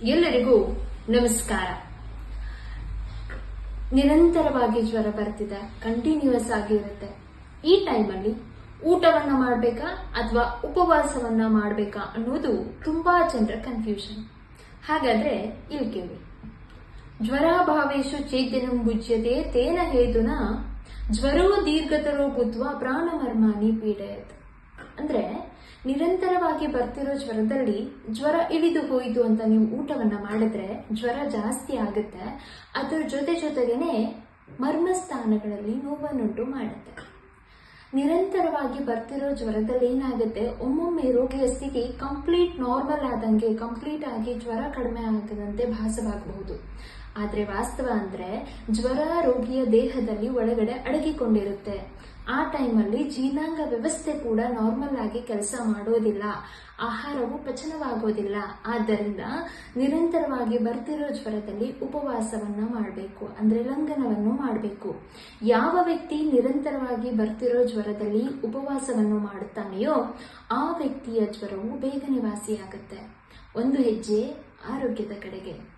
ಎಲ್ಲರಿಗೂ ನಮಸ್ಕಾರ. ನಿರಂತರವಾಗಿ ಜ್ವರ ಬರ್ತಿದೆ, ಕಂಟಿನ್ಯೂಸ್ ಆಗಿರುತ್ತೆ. ಈ ಟೈಮಲ್ಲಿ ಊಟವನ್ನ ಮಾಡಬೇಕಾ ಅಥವಾ ಉಪವಾಸವನ್ನ ಮಾಡಬೇಕಾ ಅನ್ನೋದು ತುಂಬಾ ಜನರ ಕನ್ಫ್ಯೂಷನ್. ಹಾಗಾದ್ರೆ ಇಲ್ಲಿ ಕೇಳಿ. ಜ್ವರಾಭಾವೇಶು ಚೈತನ್ಯಂ ಭುಜ್ಯತೆ ತೇನ ಹೇತುನ ಜ್ವರೋ ದೀರ್ಘತರೋ ಭೂತ್ವಾ ಪ್ರಾಣಮರ್ಮಾನಿ ಪೀಡಯತ್. ಅಂದ್ರೆ ನಿರಂತರವಾಗಿ ಬರ್ತಿರೋ ಜ್ವರದಲ್ಲಿ ಜ್ವರ ಇಳಿದು ಹೋಯಿತು ಅಂತ ನೀವು ಊಟವನ್ನ ಮಾಡಿದ್ರೆ ಜ್ವರ ಜಾಸ್ತಿ ಆಗುತ್ತೆ. ಅದರ ಜೊತೆಗೇನೆ ಮರ್ಮಸ್ಥಾನಗಳಲ್ಲಿ ನೋವನ್ನುಂಟು ಮಾಡುತ್ತೆ. ನಿರಂತರವಾಗಿ ಬರ್ತಿರೋ ಜ್ವರದಲ್ಲಿ ಏನಾಗುತ್ತೆ, ಒಮ್ಮೊಮ್ಮೆ ರೋಗಿಯ ಸ್ಥಿತಿ ಕಂಪ್ಲೀಟ್ ನಾರ್ಮಲ್ ಆದಂಗೆ, ಕಂಪ್ಲೀಟ್ ಆಗಿ ಜ್ವರ ಕಡಿಮೆ ಆಗದಂತೆ ಭಾಸವಾಗಬಹುದು. ಆದ್ರೆ ವಾಸ್ತವ ಅಂದ್ರೆ ಜ್ವರ ರೋಗಿಯ ದೇಹದಲ್ಲಿ ಒಳಗಡೆ ಅಡಗಿಕೊಂಡಿರುತ್ತೆ. ಆ ಟೈಮಲ್ಲಿ ಜೀರ್ಣಾಂಗ ವ್ಯವಸ್ಥೆ ಕೂಡ ನಾರ್ಮಲ್ ಆಗಿ ಕೆಲಸ ಮಾಡೋದಿಲ್ಲ, ಆಹಾರವು ಪಚನವಾಗೋದಿಲ್ಲ. ಆದ್ದರಿಂದ ನಿರಂತರವಾಗಿ ಬರ್ತಿರೋ ಜ್ವರದಲ್ಲಿ ಉಪವಾಸವನ್ನ ಮಾಡಬೇಕು, ಅಂದ್ರೆ ಲಂಘನವನ್ನು ಮಾಡಬೇಕು. ಯಾವ ವ್ಯಕ್ತಿ ನಿರಂತರವಾಗಿ ಬರ್ತಿರೋ ಜ್ವರದಲ್ಲಿ ಉಪವಾಸವನ್ನು ಮಾಡುತ್ತಾನೆಯೋ ಆ ವ್ಯಕ್ತಿಯ ಜ್ವರವು ಬೇಗನೆ ವಾಸಿಯಾಗುತ್ತೆ. ಒಂದು ಹೆಜ್ಜೆ ಆರೋಗ್ಯದ ಕಡೆಗೆ.